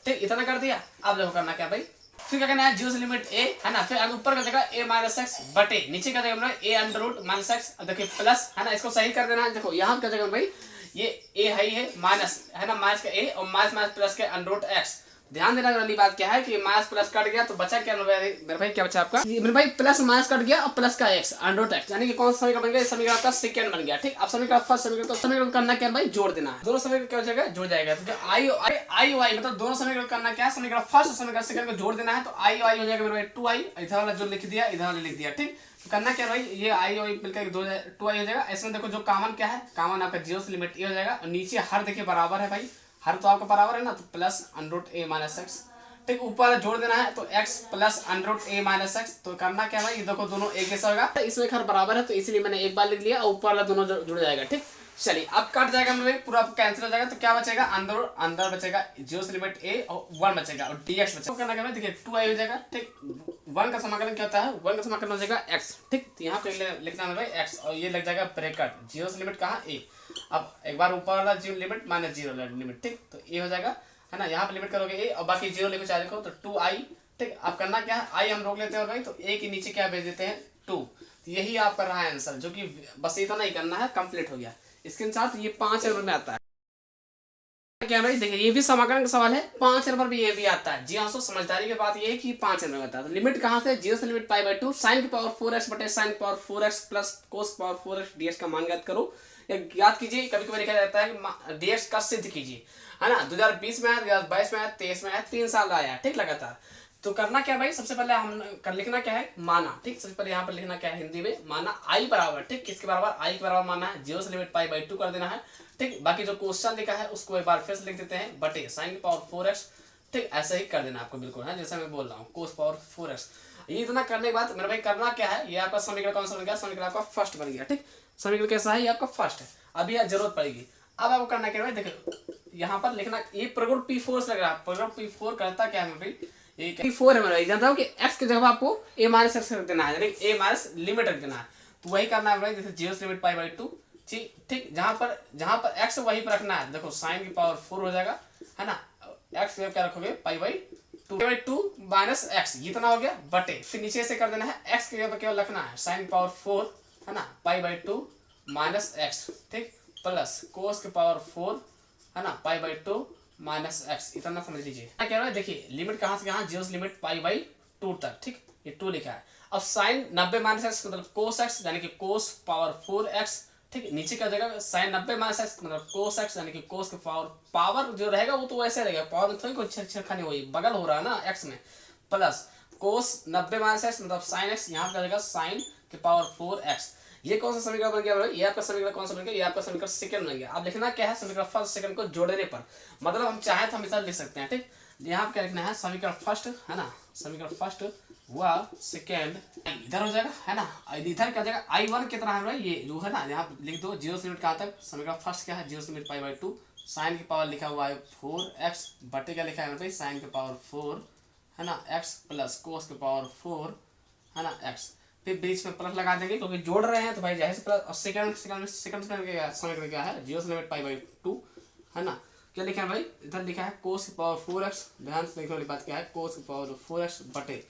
ठीक। इतना कर दिया। अब देखो करना क्या भाई, फिर क्या करना है, जीरो से लिमिट a, है ना, फिर ऊपर का जगह a माइनस एक्स बटे नीचे का जगह a under root minus X, देखिए प्लस, है ना, इसको सही कर देना है। देखो यहाँ क्या जगह भाई, ये a है माइनस, है ना, माइनस का a और माइनस माइनस प्लस के अंडर रूट एक्स, ध्यान देना वाली बात क्या है कि माइनस प्लस कट गया तो बचा क्या मेरे भाई, क्या बचा आपका मेरे भाई, प्लस माइनस कट गया और प्लस का एक्स अंडर एक्स, यानी कि कौन सा समीकरण बन गया, समीकरण आपका सेकंड बन गया। ठीक, अब समीकरण फर्स्ट समीकरण, तो समीकरण करना क्या भाई, जोड़ देना है। दोनों समीकरण क्या हो जाएगा, जुड़ जाएगा। तो आई आई वाई मतलब दोनों समीकरण करना क्या है, समीकरण फर्स्ट समीकरण सेकंड को जोड़ देना है। तो आई वाई हो जाएगा मेरे भाई 2i, इधर वाला जो लिख दिया इधर वाला लिख दिया। ठीक, तो करना क्या भाई, ये आई वाई मिलकर 2i हो जाएगा। इसमें देखो जो कॉमन क्या है, कॉमन आपका जीरो से लिमिट ए हो जाएगा और नीचे हर देखिए बराबर है भाई, हर तो आपका बराबर है ना, तो प्लस अंडर ए माइनस एक्स। ठीक, ऊपर जोड़ देना है तो x प्लस अंडर ए माइनस एक्स। तो करना क्या भाई, ये देखो दोनों एक जैसा होगा, इसमें हर बराबर है तो इसलिए मैंने एक बार लिख लिया और ऊपर वाला दोनों जुड़ जाएगा। ठीक, चलिए अब कट जाएगा मेरे पूरा कैंसिल हो जाएगा। तो क्या बचेगा, अंदर अंदर बचेगा जीरो से लिमिट a और 1 बचेगा और dx बचेगा। तो करना क्या, देखिए 2i हो जाएगा। ठीक, 1 का समाकलन क्या होता है, 1 का समाकलन हो जाएगा x। ठीक, तो यहाँ पे लिखना है भाई x और ये लग जाएगा ब्रैकेट, जीरो से लिमिट कहाँ a। अब एक बार ऊपर वाला zero limit minus zero limit. ठीक, तो ये हो जाएगा है ना, यहाँ पे लिमिट करोगे ए और बाकी जीरो लिखो चाहे लिखो तो 2i। ठीक, अब करना क्या है, आई हम रोक लेते हैं भाई, तो ए के नीचे क्या भेज देते हैं 2। तो यही आप कर रहा है आंसर, जो कि बस इतना ही करना है, कंप्लीट हो गया। इसके साथ ये 5 नंबर में आता है क्या भाई, देखिए ये भी समाकलन का सवाल है, 5 नंबर भी ये भी आता है। जी हाँ, सो समझदारी की बात ये है कि 5 नंबर में आता है। तो लिमिट कहाँ से, जीरो से लिमिट π/2 sin की पावर 4x बटे sin की पावर 4x प्लस cos की पावर 4x dx का मान ज्ञात करो। याद कीजिए, कभी कभी लिखा जाता है कि dx का सिद्ध कीजिए, है ना। 2020 में आया, 2022 में आया, 23 में आया, 3 साल आया। ठीक, लगातार। तो करना क्या भाई, सबसे पहले हम लिखना क्या है, माना। ठीक, सबसे पहले यहाँ पर लिखना क्या है हिंदी में, माना आई बराबर। ठीक, किसके बराबर, आई के बराबर माना है, जीरो से लिमिट π/2 कर देना है। ठीक, बाकी जो क्वेश्चन लिखा है उसको एक बार फिर से लिख देते हैं, बटे साइन की पावर 4x। ठीक, ऐसे ही कर देना आपको बिल्कुल, है जैसा मैं बोल रहा हूँ, कोस पावर 4x। ये इतना करने के बाद मेरे भाई करना क्या है, ये आपका समीकरण कौन सा बन गया, समीकरण आपका फर्स्ट बन गया। ठीक, समीकरण कैसा है, ये आपका फर्स्ट है, अभी यह जरूरत पड़ेगी। अब आपको करना क्या है, देखो यहाँ पर लिखना, ये प्रोग्राम P4 से लग रहा है, प्रोग्राम P4 करता क्या है भाई, ये P4 है मेरा, जानता हूँ कि x की जगह आपको a माइनस एक्स रख देना है, यानी a माइनस लिमिट रख देना है। तो वही करना है भाई, जैसे जीरो से लिमिट π/2। ठीक, जहाँ पर x वही पर रखना है, देखो साइन की पावर 4 हो जाएगा, है ना। x क्या रखोगे, π/2 माइनस एक्स, इतना हो गया, बटे फिर नीचे से कर देना है, x की जगह केवल रखना है साइन की पावर 4, है ना, π/2 माइनस एक्स। ठीक, प्लस कोस की पावर 4, है ना, π/2 माइनस एक्स, इतना समझ लीजिए। क्या कह रहा है, देखिए लिमिट कहाँ से कहाँ, जीरो से लिमिट π/2 तक। ठीक, ये 2 लिखा है। अब साइन 90 माइनस एक्स मतलब कोस एक्स, यानी कि कोस पावर 4x। ठीक, नीचे क्या हो जाएगा, साइन 90 माइनस एक्स मतलब कोस एक्स, यानी कि कोस के पावर जो रहेगा वो तो वैसे रहेगा, पावर में थोड़ी कोई छेड़खानी हुई, बगल हो रहा है ना एक्स में, प्लस कोस 90 माइनस एक्स मतलब साइन एक्स, यहाँ पे आ जाएगा साइन के पावर 4x। ये कौन सा समीकरण बन गया भाई, ये आपका समीकरण कौन सा बन गया, ये आपका समीकरण सेकंड बन गया। अब लिखना क्या है, समीकरण फर्स्ट सेकंड को जोड़ने पर, मतलब हम चाहे तो हम इधर लिख सकते हैं। ठीक, यहाँ क्या लिखना है, समीकरण फर्स्ट, है ना, समीकरण फर्स्ट हुआ सेकंड इधर हो जाएगा, है ना। इधर क्या हो जाएगा, I1 कितना है भाई, ये जो है ना, यहाँ लिख दो जीरो से लिमिट कहाँ तक, समीकरण फर्स्ट क्या है, जीरो से लिमिट π/2, साइन की पावर लिखा हुआ है 4x, बटे क्या लिखा है भाई, साइन की पावर 4, है ना, x प्लस कोस की पावर 4, है ना, x। फिर बीच में प्लस लगा देंगे क्योंकि जोड़ रहे हैं, तो भाई जाहिर से प्लस। और सेकंड समीकरण क्या है, जीरो से लिमिट π/2, है ना। क्या लिखा है भाई, इधर लिखा है कोस की पावर 4x, ध्यान से देखने वाली बात क्या है, कोस की पावर 4x बटे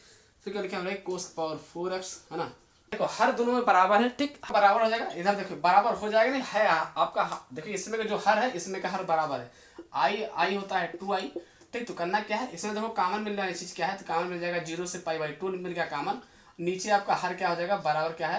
फिर क्या लिखा है भाई, कोस की पावर 4x, है ना। देखो हर दोनों में बराबर है। ठीक, बराबर हो जाएगा, इधर देखो बराबर हो जाएगा, नहीं है आपका, देखिए इसमें का जो हर है, इसमें का हर बराबर है, आई होता है 2i। ठीक, तो करना क्या है, इसमें देखो कॉमन मिल रहा है, चीज क्या है, तो कॉमन मिल जाएगा, जीरो से π/2 मिल गया कॉमन। नीचे आपका हर क्या हो जाएगा, बराबर क्या है,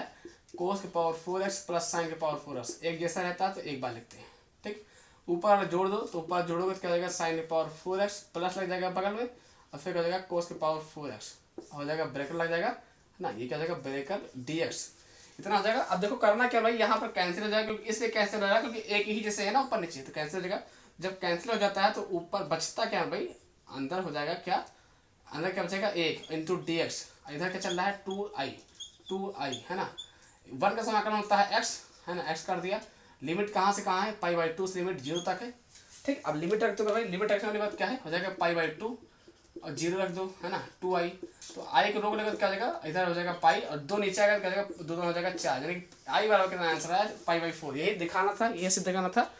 कोस की पावर 4x प्लस साइन की पावर 4x, एक जैसा रहता है तो एक बार लिखते हैं। ठीक, ऊपर जोड़ दो, तो ऊपर जोड़ोगे तो क्या हो जाएगा, साइन की पावर 4x प्लस लग जाएगा बगल में, और फिर क्या हो जाएगा, कोस की पावर 4x हो जाएगा, ब्रेकर लग जाएगा ना, ये क्या हो जाएगा, ब्रेकर dx, इतना हो जाएगा। अब देखो करना क्या भाई, यहाँ पर कैंसिल हो जाएगा, क्योंकि इसलिए कैंसिल हो जाएगा क्योंकि एक ही जैसे है ना ऊपर नीचे, तो कैंसिल हो जाएगा। जब कैंसिल हो जाता है तो ऊपर बचता क्या है भाई, अंदर हो जाएगा क्या, अंदर क्या बचेगा, 1 इंटू dx, इधर क्या चल रहा है, 2i, है ना। 1 का समाकलन होता है x, है ना, x कर दिया, लिमिट कहाँ से कहाँ है, π/2 से लिमिट 0 तक है। ठीक, अब लिमिट रख दो भाई, लिमिट रखने वाली बात क्या है, हो जाएगा π/2 और 0 रख दो, है ना, 2i। तो i को रोक लेकर क्या हो जाएगा, इधर हो जाएगा पाई और 2 नीचे आएगा क्या हो जाएगा, 2 हो जाएगा 4, यानी i बराबर कितना आंसर है, π/4। यही दिखाना था, ये सिद्ध करना था।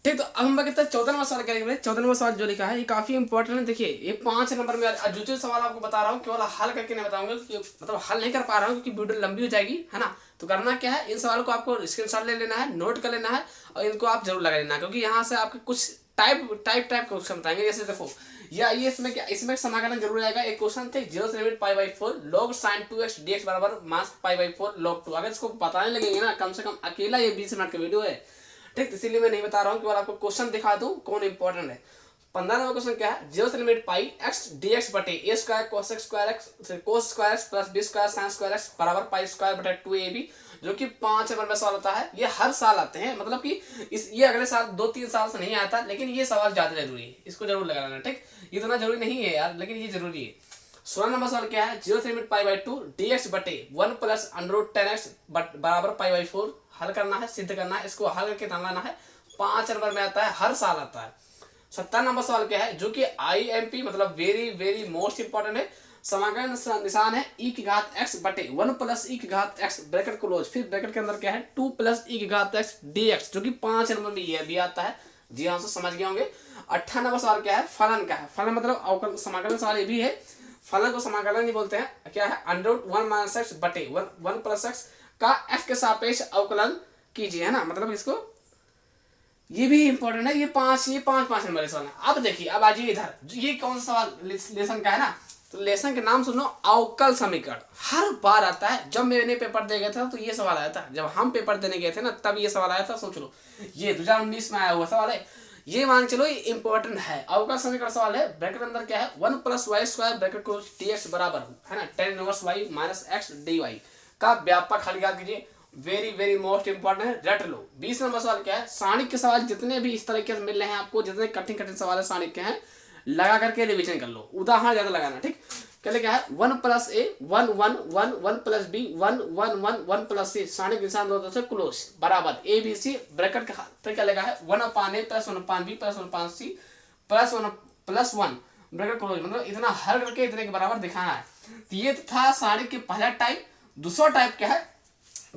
ठीक, तो अब हम बात करते हैं 14 नंबर सवाल करेंगे। 14 नंबर सवाल जो लिखा है ये काफी इंपॉर्टेंट है। देखिए ये 5 नंबर में जो सवाल आपको बता रहा हूँ केवल हल करके नहीं बताऊंगा, मतलब हल नहीं कर पा रहा हूँ क्योंकि वीडियो लंबी हो जाएगी, है ना। तो करना क्या है, इन सवालों को आपको स्क्रीनशॉट ले लेना है, नोट कर लेना है और इनको आप जरूर लगा लेना, क्योंकि यहाँ से आपके कुछ टाइप क्वेश्चन बताएंगे। जैसे देखो या ये इसमें क्या, इसमें समाकलन जरूर आएगा। एक क्वेश्चन थे 0 से limit pi by 4 log sin 2x dx बराबर मास पाई बाई 4 log 2। अगर इसको बताने लगेंगे ना, कम से कम अकेला ये 20 मिनट का वीडियो है, ठीक, इसीलिए मैं नहीं बता रहा हूँ, केवल आपको क्वेश्चन दिखा दूं कौन इंपॉर्टेंट है। 15 नंबर क्वेश्चन क्या है, 0 से लिमिट पाई x dx बटे a square cos x square x cos square x plus b square sin square x बराबर पाई स्क्वायर बटे 2ab, जो कि 5 नंबर में सवाल होता है। ये हर साल आते हैं, मतलब कि ये अगले साल 2-3 साल से नहीं आता, लेकिन ये सवाल ज्यादा जरूरी है, इसको जरूर लगा लेना, ठीक। इतना जरूरी नहीं है यार, लेकिन ये जरूरी है। 16 नंबर सवाल क्या है, 0 से लिमिट पाई बाई 2 dx बटे 1 प्लस अंडर 10x बराबर पाई बाई 4 हल करना है, सिद्ध करना है। इसको हल करके लाना है, 5 नंबर में आता है, हर साल आता है। 17 नंबर सवाल क्या है, जो कि IMP मतलब वेरी वेरी मोस्ट इंपॉर्टेंट है। समाकलन निशान है e की घात x बटे 1 प्लस e की घात x ब्रैकेट क्लोज, फिर ब्रैकेट के अंदर क्या है 2 प्लस e की घात x dx, जो कि 5 नंबर में ये भी आता है। जी हाँ, समझ गए होंगे। 18 नंबर सवाल क्या है, फलन का है। फलन मतलब अवकलन, समाकलन सवाल ये भी है। फलन को समाकलन नहीं बोलते हैं, क्या है अंडर 1 माइनस x बटे 1 प्लस x का x के सापेक्ष अवकलन कीजिए, है ना, मतलब इसको, ये भी इंपॉर्टेंट है। ये पांच नंबर सवाल है। अब देखिए, अब आजिए इधर, ये कौन सा सवाल लेसन का है ना, तो लेसन के नाम सुनो, अवकल समीकरण। हर बार आता है। जब मैंने पेपर दे गया था तो ये सवाल आया था, जब हम पेपर देने गए थे ना तब ये सवाल आया था। सोच लो, ये 2019 में आया हुआ सवाल है, ये मान चलो ये इंपॉर्टेंट है। अवकल समीकरण सवाल है, ब्रैकेट अंदर क्या है 1 प्लस वाई स्क्वायर ब्रैकेट को dx बराबर है ना tan inverse y minus x dy का व्यापक हल याद कीजिए। वेरी वेरी मोस्ट इंपॉर्टेंट है, रट लो। 20 नंबर सवाल क्या है, सारणिक के सवाल जितने भी इस तरीके से मिल रहे हैं आपको, जितने कठिन कठिन सवाल है सारणिक के हैं, लगा करके रिवीजन कर लो, उदाहरण ज्यादा लगाना, ठीक। कहले क्या है 1 plus a 1 1 1 1 plus b 1 1 1 1 plus c, सारणिक निशान दो से क्लोज बराबर a b c ब्रैकेट का फिर क्या लगा है 1 अपान a plus 1 upon b plus 1 upon c plus 1 plus 1 bracket close, मतलब इतना हल करके इतने के बराबर दिखाना है। तो ये था सारणिक के पहला टाइप। दूसरा टाइप क्या है,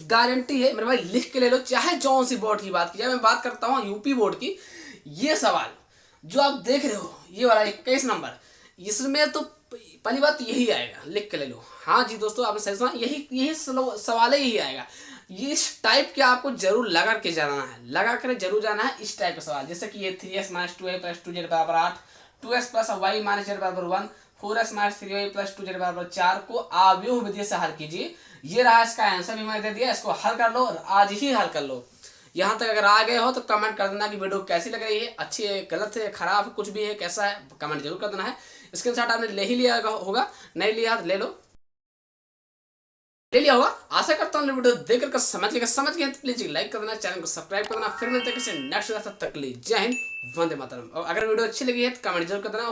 गारंटी है मेरे भाई, लिख के ले लो, चाहे कौन सी बोर्ड की बात की जाए। मैं बात करता हूँ यूपी बोर्ड की। ये सवाल जो आप देख रहे हो, ये वाला 21 नंबर, इसमें तो पहली बात यही आएगा, लिख के ले लो। हाँ जी दोस्तों, आपने सही सुना, यही सवाल ही आएगा। ये इस टाइप के आपको जरूर लगा के जाना है, लगा कर जरूर जाना है इस टाइप का सवाल। जैसे कि ये 3x minus 2a plus 2z बराबर 8, 2x plus Y minus z बराबर 1, 4x minus 3y plus 2z बराबर 4 को आव्यूह विधि से हल कीजिए। ये रहा इसका आंसर भी मैंने दे दिया, इसको हल कर लो और आज ही हल कर लो। यहाँ तक अगर आ गए हो तो कमेंट कर देना कि वीडियो कैसी लग रही है, अच्छी है, गलत है, खराब है, कुछ भी है, कैसा है, कमेंट जरूर कर देना है। स्क्रीनशॉट आपने ले ही लिया होगा, नहीं लिया तो ले लिया होगा। आशा करता हूँ वीडियो देखकर समझ गए तो प्लीज लाइक कर देना, चैनल को सब्सक्राइब कर देना। फिर मिलते हैं किसी नेक्स्ट वीडियो, तब तक के लिए जय हिंद, वंदे मातरम। और अगर वीडियो अच्छी लगी है तो कमेंट जरूर कर देना।